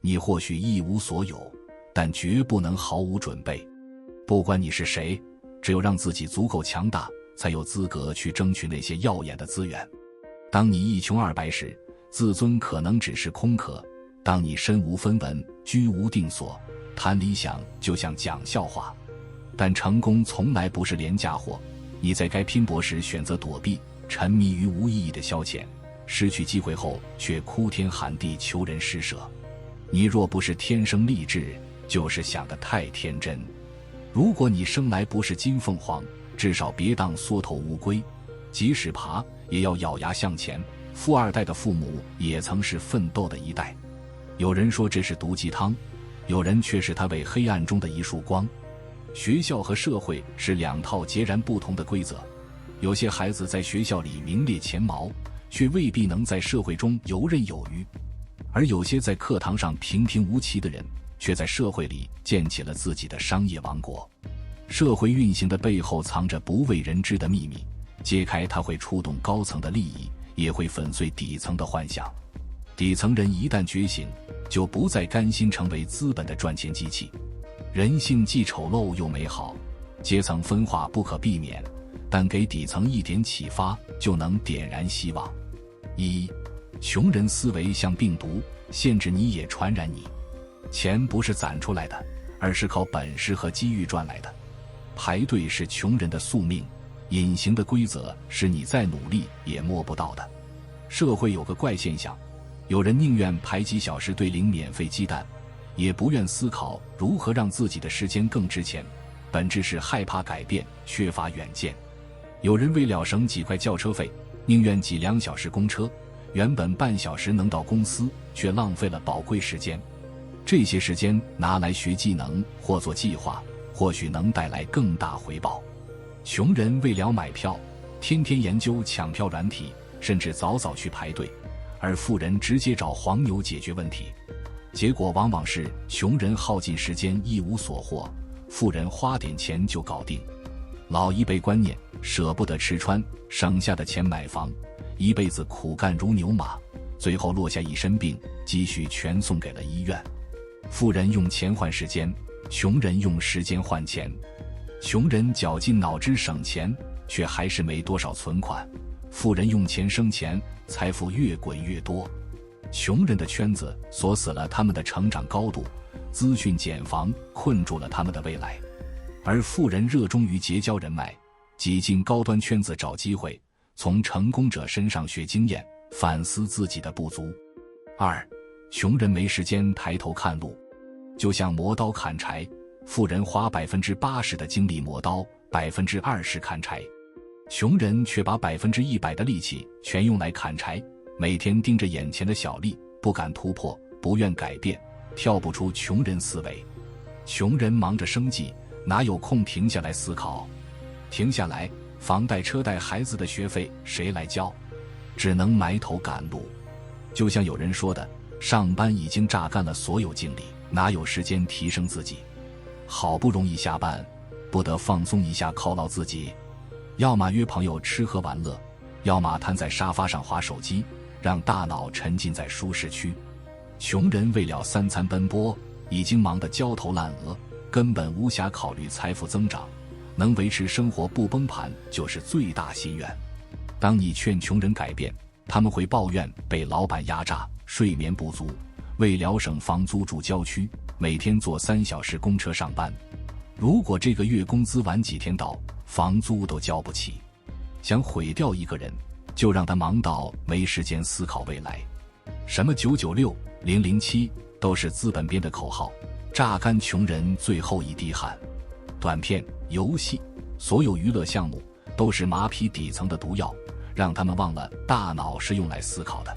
你或许一无所有，但绝不能毫无准备。不管你是谁，只有让自己足够强大，才有资格去争取那些耀眼的资源。当你一穷二白时，自尊可能只是空壳；当你身无分文，居无定所，谈理想就像讲笑话。但成功从来不是廉价货，你在该拼搏时选择躲避，沉迷于无意义的消遣，失去机会后却哭天喊地求人施舍。你若不是天生丽质，就是想得太天真。如果你生来不是金凤凰，至少别当缩头乌龟，即使爬也要咬牙向前。富二代的父母也曾是奋斗的一代。有人说这是毒鸡汤，有人却是他为黑暗中的一束光。学校和社会是两套截然不同的规则，有些孩子在学校里名列前茅，却未必能在社会中游刃有余，而有些在课堂上平平无奇的人，却在社会里建起了自己的商业王国。社会运行的背后藏着不为人知的秘密，揭开它会触动高层的利益，也会粉碎底层的幻想。底层人一旦觉醒，就不再甘心成为资本的赚钱机器。人性既丑陋又美好，阶层分化不可避免，但给底层一点启发，就能点燃希望。一，穷人思维像病毒，限制你也传染你。钱不是攒出来的，而是靠本事和机遇赚来的。排队是穷人的宿命，隐形的规则是你再努力也摸不到的。社会有个怪现象，有人宁愿排几小时队领免费鸡蛋，也不愿思考如何让自己的时间更值钱，本质是害怕改变，缺乏远见。有人为了省几块轿车费，宁愿挤2小时公车，原本半小时能到公司，却浪费了宝贵时间。这些时间拿来学技能或做计划，或许能带来更大回报。穷人为了买票，天天研究抢票软体，甚至早早去排队，而富人直接找黄牛解决问题。结果往往是穷人耗尽时间一无所获，富人花点钱就搞定。老一辈观念，舍不得吃穿，省下的钱买房，一辈子苦干如牛马，最后落下一身病，积蓄全送给了医院。富人用钱换时间，穷人用时间换钱。穷人绞尽脑汁省钱，却还是没多少存款；富人用钱生钱，财富越滚越多。穷人的圈子锁死了他们的成长高度，资讯茧房困住了他们的未来，而富人热衷于结交人脉，挤进高端圈子找机会，从成功者身上学经验，反思自己的不足。二，穷人没时间抬头看路，就像磨刀砍柴，富人花80%的精力磨刀，20%砍柴，穷人却把100%的力气全用来砍柴，每天盯着眼前的小利，不敢突破，不愿改变，跳不出穷人思维。穷人忙着生计，哪有空停下来思考？停下来，房贷车贷孩子的学费谁来交？只能埋头赶路。就像有人说的，上班已经榨干了所有精力，哪有时间提升自己？好不容易下班，不得放松一下犒劳自己？要么约朋友吃喝玩乐，要么瘫在沙发上滑手机，让大脑沉浸在舒适区。穷人为了3餐奔波，已经忙得焦头烂额，根本无暇考虑财富增长，能维持生活不崩盘就是最大心愿。当你劝穷人改变，他们会抱怨被老板压榨，睡眠不足，为了省房租住郊区，每天坐3小时公车上班。如果这个月工资晚几天到，房租都交不起。想毁掉一个人，就让他忙到没时间思考未来。什么996、007都是资本编的口号，榨干穷人最后一滴汗。短片、游戏，所有娱乐项目都是马匹底层的毒药，让他们忘了大脑是用来思考的。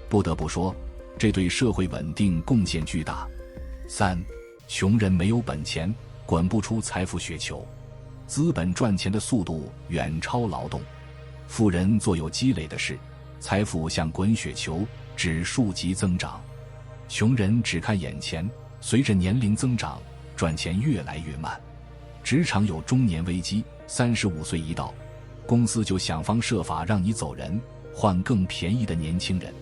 不得不说，这对社会稳定贡献巨大。三，穷人没有本钱，滚不出财富雪球。资本赚钱的速度远超劳动，富人做有积累的事，财富像滚雪球，指数级增长。穷人只看眼前，随着年龄增长，赚钱越来越慢。职场有中年危机，35岁一到，公司就想方设法让你走人，换更便宜的年轻人。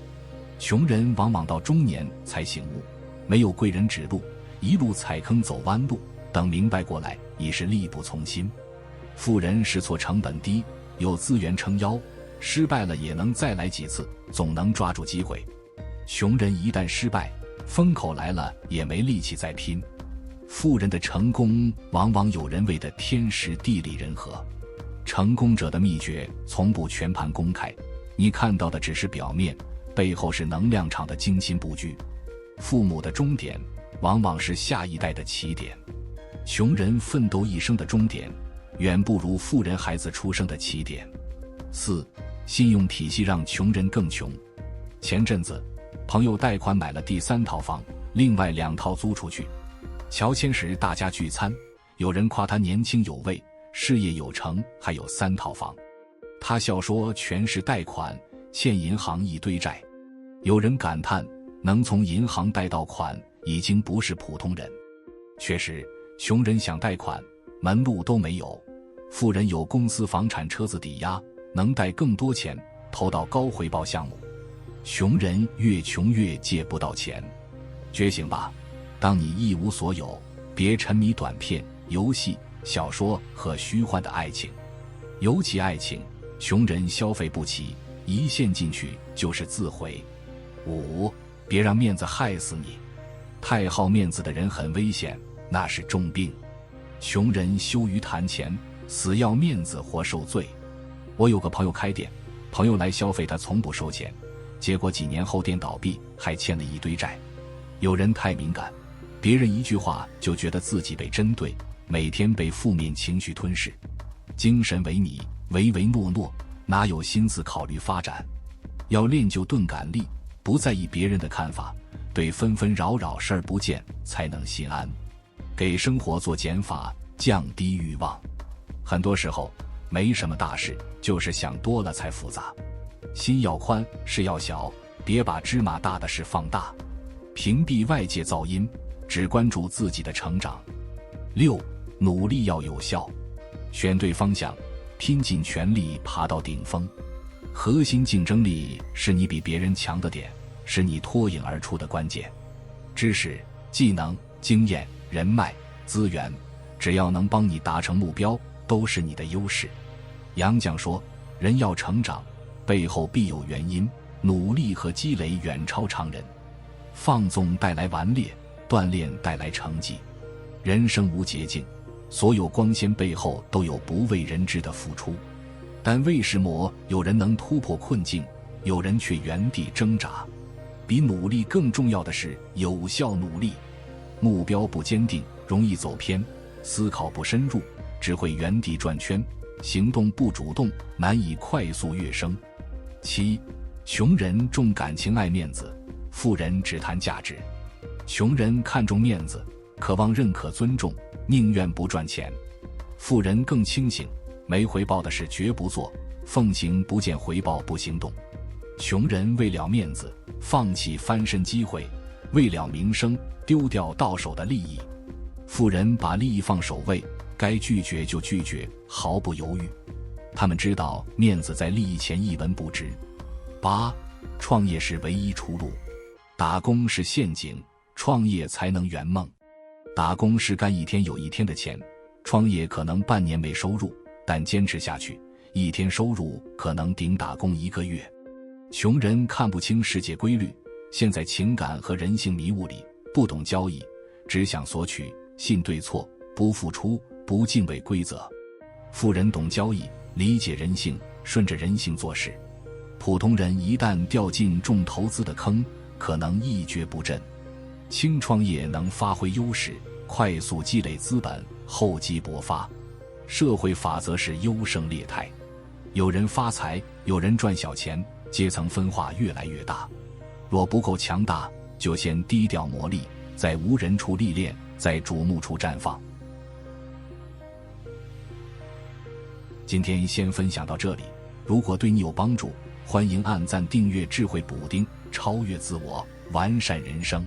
穷人往往到中年才醒悟，没有贵人指路，一路踩坑走弯路，等明白过来已是力不从心。富人试错成本低，有资源撑腰，失败了也能再来几次，总能抓住机会。穷人一旦失败，风口来了也没力气再拼。富人的成功往往有人为的天时地利人和。成功者的秘诀从不全盘公开，你看到的只是表面，背后是能量场的精心布局。父母的终点往往是下一代的起点，穷人奋斗一生的终点远不如富人孩子出生的起点。4. 信用体系让穷人更穷。前阵子朋友贷款买了第3套房，另外2套租出去。乔迁时大家聚餐，有人夸他年轻有为，事业有成，还有3套房。他笑说全是贷款，欠银行一堆债。有人感叹能从银行贷到款已经不是普通人。确实，穷人想贷款门路都没有，富人有公司房产车子抵押，能贷更多钱，投到高回报项目。穷人越穷越借不到钱。觉醒吧，当你一无所有，别沉迷短片、游戏、小说和虚幻的爱情。尤其爱情，穷人消费不起，一陷进去就是自毁。5. 别让面子害死你。太好面子的人很危险，那是重病。穷人羞于谈钱，死要面子活受罪。我有个朋友开店，朋友来消费他从不收钱，结果几年后店倒闭，还欠了一堆债。有人太敏感，别人一句话就觉得自己被针对，每天被负面情绪吞噬，精神萎靡，唯唯诺诺，哪有心思考虑发展？要练就钝感力，不在意别人的看法，对纷纷扰扰视而不见，才能心安。给生活做减法，降低欲望。很多时候没什么大事，就是想多了才复杂。心要宽，事要小，别把芝麻大的事放大。屏蔽外界噪音，只关注自己的成长。6. 努力要有效。选对方向，拼尽全力爬到顶峰。核心竞争力是你比别人强的点，是你脱颖而出的关键。知识、技能、经验、人脉、资源，只要能帮你达成目标，都是你的优势。杨绛说，人要成长，背后必有原因，努力和积累远超常人。放纵带来顽劣，锻炼带来成绩。人生无捷径，所有光鲜背后都有不为人知的付出。但为什么有人能突破困境，有人却原地挣扎？比努力更重要的是有效努力。目标不坚定，容易走偏；思考不深入，只会原地转圈；行动不主动，难以快速跃升。7. 穷人重感情爱面子，富人只谈价值。穷人看重面子，渴望认可尊重，宁愿不赚钱。富人更清醒，没回报的事绝不做，奉行不见回报不行动。穷人为了面子，放弃翻身机会；为了名声，丢掉到手的利益。富人把利益放首位，该拒绝就拒绝，毫不犹豫。他们知道面子在利益前一文不值。8. 创业是唯一出路。打工是陷阱，创业才能圆梦。打工是干一天有一天的钱，创业可能半年没收入，但坚持下去，一天收入可能顶打工1个月。穷人看不清世界规律，陷在情感和人性迷雾里，不懂交易，只想索取，信对错，不付出，不敬畏规则。富人懂交易，理解人性，顺着人性做事。普通人一旦掉进重投资的坑，可能一蹶不振。轻创业能发挥优势，快速积累资本，厚积薄发。社会法则是优胜劣汰，有人发财，有人赚小钱，阶层分化越来越大。若不够强大，就先低调磨砺，在无人处历练，在瞩目处绽放。今天先分享到这里，如果对你有帮助，欢迎按赞订阅智慧补丁，超越自我，完善人生。